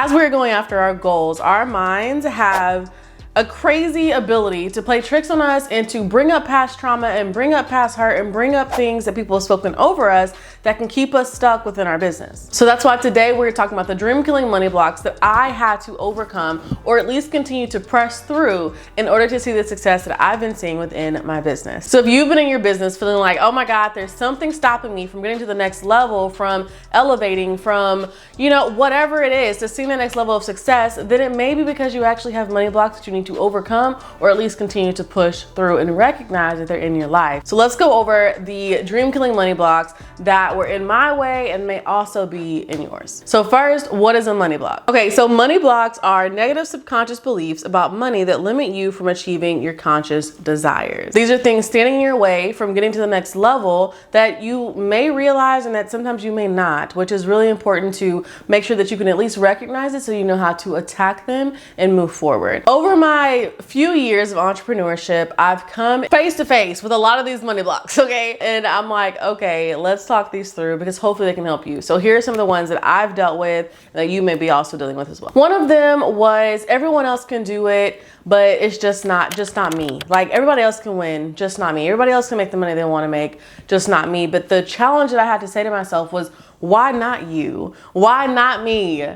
as we're going after our goals, our minds have a crazy ability to play tricks on us and to bring up past trauma and bring up past hurt and bring up things that people have spoken over us that can keep us stuck within our business. So that's why today we're talking about the dream killing money blocks that I had to overcome, or at least continue to press through in order to see the success that I've been seeing within my business. So if you've been in your business feeling like, oh my God, there's something stopping me from getting to the next level, from elevating, from, whatever it is, to seeing the next level of success, then it may be because you actually have money blocks that you need to overcome, or at least continue to push through and recognize that they're in your life. So let's go over the dream killing money blocks that were in my way and may also be in yours. So first, what is a money block? Okay, so money blocks are negative subconscious beliefs about money that limit you from achieving your conscious desires. These are things standing in your way from getting to the next level that you may realize and that sometimes you may not, which is really important to make sure that you can at least recognize it so you know how to attack them and move forward. Over my few years of entrepreneurship, I've come face to face with a lot of these money blocks, okay? And I'm like, okay, let's talk these through because hopefully they can help you. So here are some of the ones that I've dealt with that you may be also dealing with as well. One of them was everyone else can do it, but it's just not me. Like everybody else can win, just not me. Everybody else can make the money they want to make, just not me. But the challenge that I had to say to myself was, why not you? Why not me?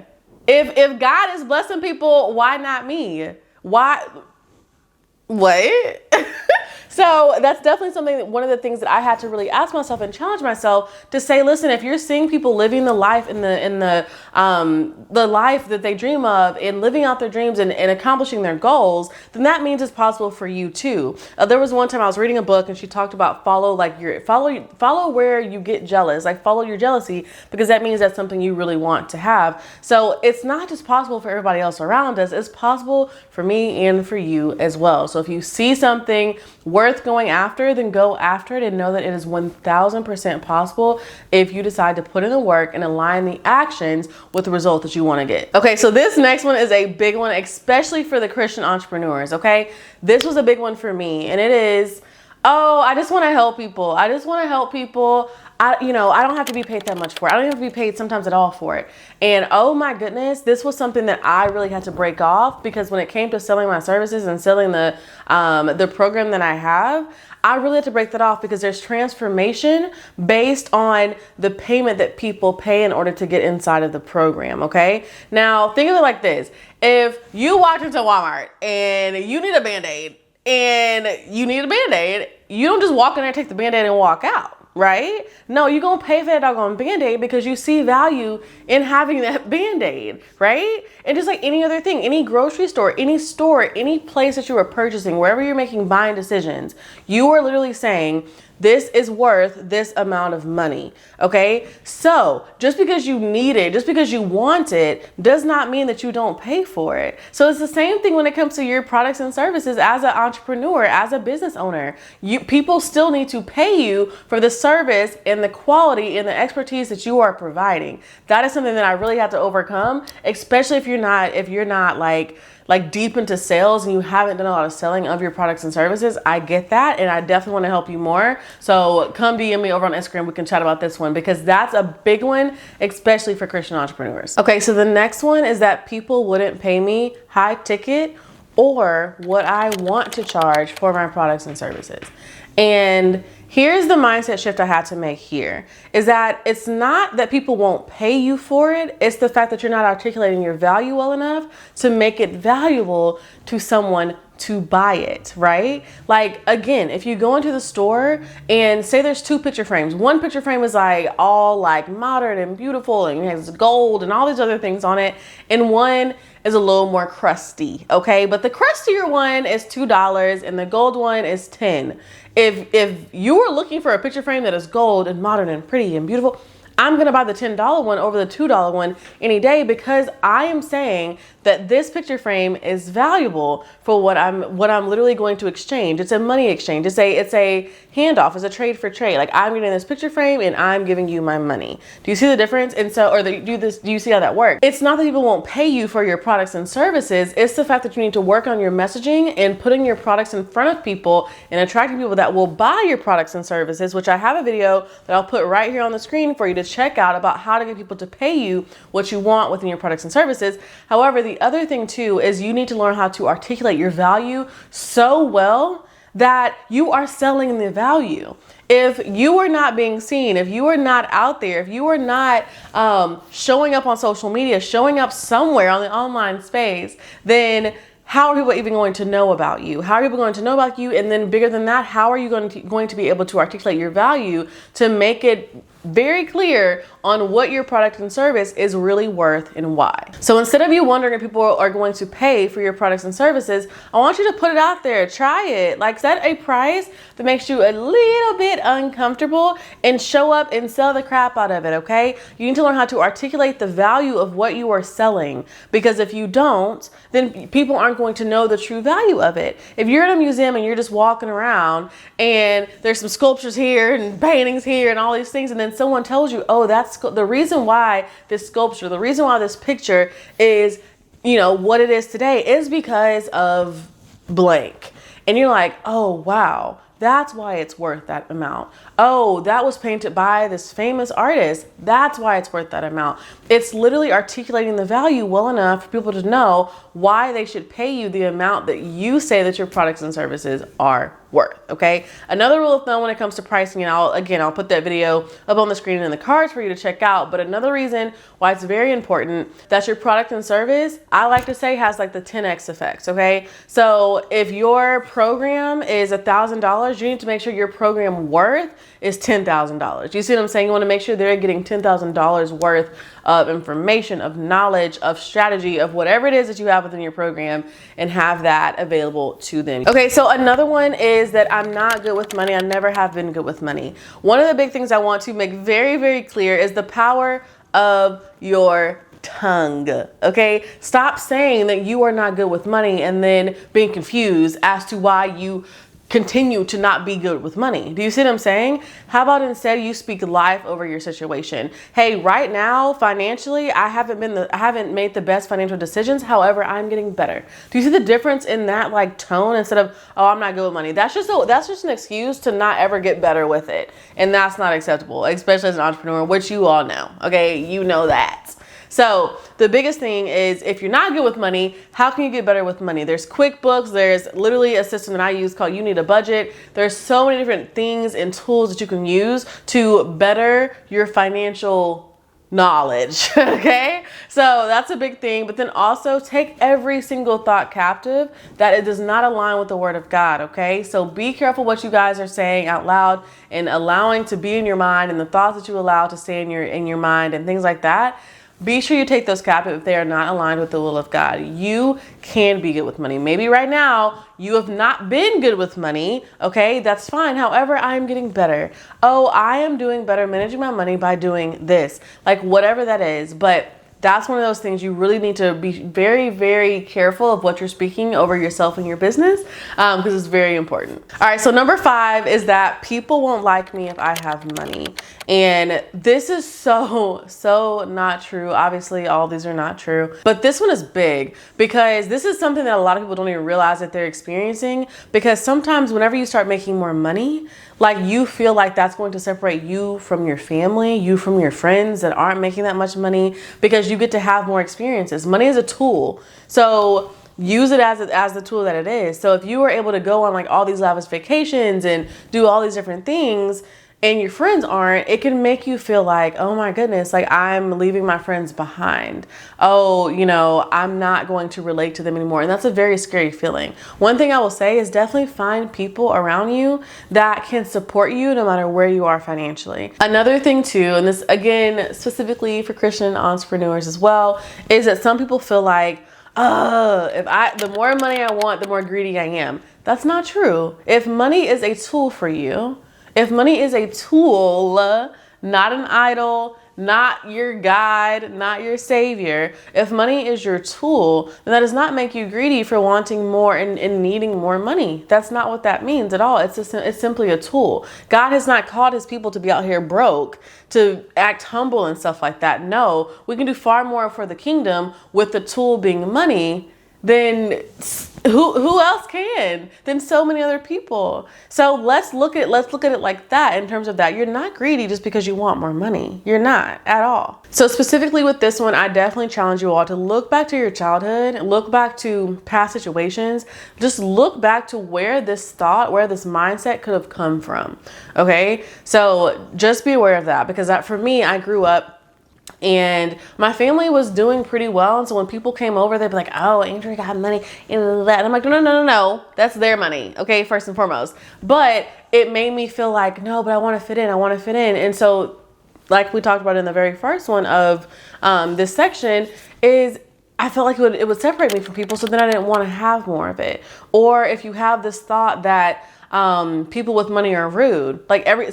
If God is blessing people, why not me? Why? What? So that's definitely something, one of the things that I had to really ask myself and challenge myself to say, listen, if you're seeing people living the life in the life that they dream of and living out their dreams and accomplishing their goals, then that means it's possible for you too. There was one time I was reading a book and she talked about follow where you get jealous, like follow your jealousy, because that means that's something you really want to have. So it's not just possible for everybody else around us, it's possible for me and for you as well. So if you see something worth going after, then go after it and know that it is 1000% possible if you decide to put in the work and align the actions with the result that you want to get. Okay, so this next one is a big one, especially for the Christian entrepreneurs, okay? This was a big one for me, and it is, I just want to help people. I just want to help people. I don't have to be paid that much for it. I don't have to be paid sometimes at all for it. And oh my goodness, this was something that I really had to break off, because when it came to selling my services and selling the program that I have, I really had to break that off, because there's transformation based on the payment that people pay in order to get inside of the program, okay? Now, think of it like this. If you walk into Walmart and you need a Band-Aid, you don't just walk in there, take the Band-Aid and walk out. Right? No, you're going to pay for that doggone Band-Aid because you see value in having that Band-Aid, right? And just like any other thing, any grocery store, any place that you are purchasing, wherever you're making buying decisions, you are literally saying, this is worth this amount of money, okay? So just because you need it, just because you want it, does not mean that you don't pay for it. So it's the same thing when it comes to your products and services as an entrepreneur, as a business owner. People still need to pay you for the service and the quality and the expertise that you are providing. That is something that I really had to overcome, especially if you're not like deep into sales and you haven't done a lot of selling of your products and services. I get that, and I definitely want to help you more. So come DM me over on Instagram. We can chat about this one, because that's a big one, especially for Christian entrepreneurs. Okay, so the next one is that people wouldn't pay me high ticket or what I want to charge for my products and services. And here's the mindset shift I had to make here, is that it's not that people won't pay you for it. It's the fact that you're not articulating your value well enough to make it valuable to someone to buy it, right? Like, again, if you go into the store and say there's two picture frames, one picture frame is like all like modern and beautiful and it has gold and all these other things on it, and one is a little more crusty, okay? But the crustier one is $2 and the gold one is $10. If you are looking for a picture frame that is gold and modern and pretty and beautiful, I'm gonna buy the $10 one over the $2 one any day, because I am saying that this picture frame is valuable for what I'm literally going to exchange. It's a money exchange. It's a handoff. It's a trade for trade. Like, I'm getting this picture frame and I'm giving you my money. Do you see the difference? And so, do you see how that works? It's not that people won't pay you for your products and services. It's the fact that you need to work on your messaging and putting your products in front of people and attracting people that will buy your products and services, which I have a video that I'll put right here on the screen for you to checkout about how to get people to pay you what you want within your products and services. However, the other thing too is you need to learn how to articulate your value so well that you are selling the value. If you are not being seen, if you are not out there, if you are not showing up on social media, showing up somewhere on the online space, then how are people even going to know about you? How are people going to know about you? And then bigger than that, how are you going to be able to articulate your value to make it very clear on what your product and service is really worth and why? So instead of you wondering if people are going to pay for your products and services, I want you to put it out there, try it. Like, set a price that makes you a little bit uncomfortable and show up and sell the crap out of it, okay? You need to learn how to articulate the value of what you are selling, because if you don't, then people aren't going to know the true value of it. If you're in a museum and you're just walking around and there's some sculptures here and paintings here and all these things, and then someone tells you, oh, that's the reason why this sculpture, the reason why this picture is, what it is today is because of blank. And you're like, oh, wow, that's why it's worth that amount. Oh, that was painted by this famous artist. That's why it's worth that amount. It's literally articulating the value well enough for people to know why they should pay you the amount that you say that your products and services are worth, okay? Another rule of thumb when it comes to pricing, and I'll put that video up on the screen and in the cards for you to check out, but another reason why it's very important that your product and service, I like to say, has like the 10x effects, okay? So if your program is $1,000, you need to make sure your program worth is $10,000. You see what I'm saying? You want to make sure they're getting $10,000 worth of information, of knowledge, of strategy, of whatever it is that you have within your program, and have that available to them. Okay, so another one is that I'm not good with money. I never have been good with money. One of the big things I want to make very, very clear is the power of your tongue. Okay, stop saying that you are not good with money and then being confused as to why you continue to not be good with money. Do you see what I'm saying? How about instead you speak life over your situation? Hey, right now financially, I haven't made the best financial decisions. However, I'm getting better. Do you see the difference in that like tone instead of, oh, I'm not good with money? That's just an excuse to not ever get better with it. And that's not acceptable, especially as an entrepreneur, which you all know. Okay, you know that. So the biggest thing is, if you're not good with money, how can you get better with money? There's QuickBooks. There's literally a system that I use called You Need a Budget. There's so many different things and tools that you can use to better your financial knowledge. Okay, so that's a big thing. But then also take every single thought captive that it does not align with the word of God. Okay, so be careful what you guys are saying out loud and allowing to be in your mind, and the thoughts that you allow to stay in your mind and things like that. Be sure you take those captive if they are not aligned with the will of God. You can be good with money. Maybe right now you have not been good with money. Okay, that's fine. However, I am getting better. Oh, I am doing better managing my money by doing this, like whatever that is. But that's one of those things you really need to be very, very careful of what you're speaking over yourself and your business, because it's very important. All right, so number 5 is that people won't like me if I have money. And this is so not true. Obviously, all these are not true. But this one is big, because this is something that a lot of people don't even realize that they're experiencing, because sometimes whenever you start making more money, like you feel like that's going to separate you from your family, you from your friends that aren't making that much money, because you get to have more experiences. Money is a tool. So use it as the tool that it is. So if you were able to go on like all these lavish vacations and do all these different things, and your friends aren't, it can make you feel like, oh my goodness, like I'm leaving my friends behind. Oh, I'm not going to relate to them anymore. And that's a very scary feeling. One thing I will say is definitely find people around you that can support you no matter where you are financially. Another thing too, and this again, specifically for Christian entrepreneurs as well, is that some people feel like, the more money I want, the more greedy I am. That's not true. If money is a tool for you, if money is a tool, not an idol, not your guide, not your savior, if money is your tool, then that does not make you greedy for wanting more and needing more money. That's not what that means at all. It's simply a tool. God has not called his people to be out here broke, to act humble and stuff like that. No, we can do far more for the kingdom with the tool being money then who else can? Then so many other people. So let's look at it like that in terms of that. You're not greedy just because you want more money. You're not at all. So specifically with this one, I definitely challenge you all to look back to your childhood, look back to past situations, just look back to where this thought, where this mindset could have come from. Okay. So just be aware of that, because that, for me, I grew up and my family was doing pretty well. And so when people came over, they'd be like, oh, Andrea got money and that. And I'm like, no. That's their money. Okay. First and foremost. But it made me feel like, no, but I want to fit in. And so like we talked about in the very first one of this section is I felt like it would separate me from people. So then I didn't want to have more of it. Or if you have this thought that people with money are rude. Like every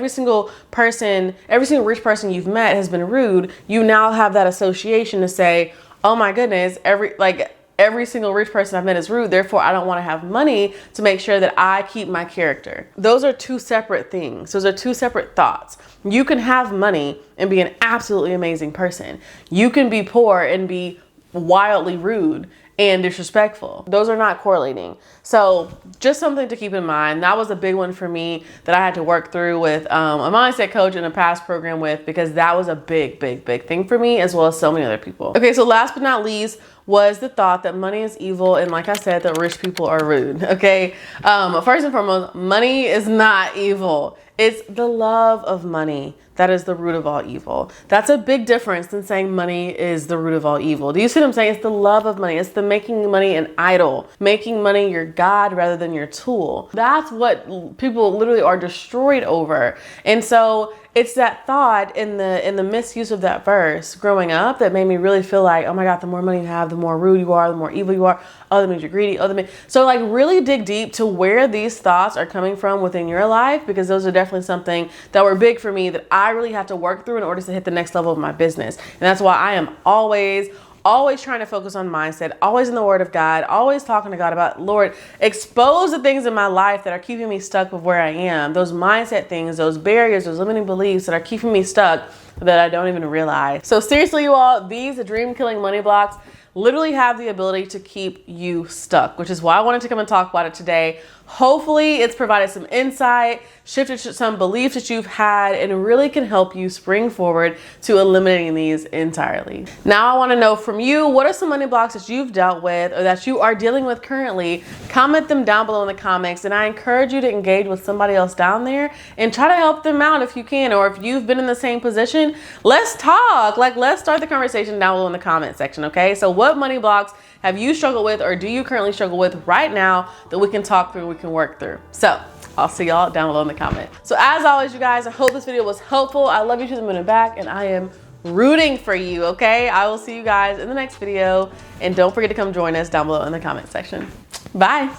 single rich person you've met has been rude. You now have that association to say, oh my goodness, every single rich person I've met is rude. Therefore, I don't want to have money to make sure that I keep my character. Those are two separate things. Those are two separate thoughts. You can have money and be an absolutely amazing person. You can be poor and be wildly rude and disrespectful. Those are not correlating. So just something to keep in mind. That was a big one for me that I had to work through with a mindset coach in a past program with, because that was a big thing for me, as well as so many other people. Okay, so last but not least was the thought that money is evil. And like I said, that rich people are rude. Okay. First and foremost, money is not evil. It's the love of money that is the root of all evil. That's a big difference than saying money is the root of all evil. Do you see what I'm saying? It's the love of money. It's the making money an idol, making money your God rather than your tool. That's what people literally are destroyed over. And so it's that thought in the misuse of that verse growing up that made me really feel like, oh my God, the more money you have, the more rude you are, the more evil you are. Oh, that means you're greedy. Oh, that means... So like really dig deep to where these thoughts are coming from within your life, because those are definitely something that were big for me that I really have to work through in order to hit the next level of my business. And that's why I am always trying to focus on mindset, always in the word of God, always talking to God about, Lord, expose the things in my life that are keeping me stuck with where I am. Those mindset things, those barriers, those limiting beliefs that are keeping me stuck that I don't even realize. So seriously, you all, these dream killing money blocks literally have the ability to keep you stuck, which is why I wanted to come and talk about it today. Hopefully it's provided some insight, shifted some beliefs that you've had, and really can help you spring forward to eliminating these entirely. Now I want to know from you, what are some money blocks that you've dealt with or that you are dealing with currently? Comment them down below in the comments, and I encourage you to engage with somebody else down there and try to help them out if you can. Or if you've been in the same position, let's talk. Let's start the conversation down below in the comment section. Okay, so what money blocks have you struggled with, or do you currently struggle with right now, that we can talk through, we can work through? So I'll see y'all down below in the comment. So as always, you guys, I hope this video was helpful. I love you to the moon and back, and I am rooting for you. Okay, I will see you guys in the next video, and don't forget to come join us down below in the comment section. Bye.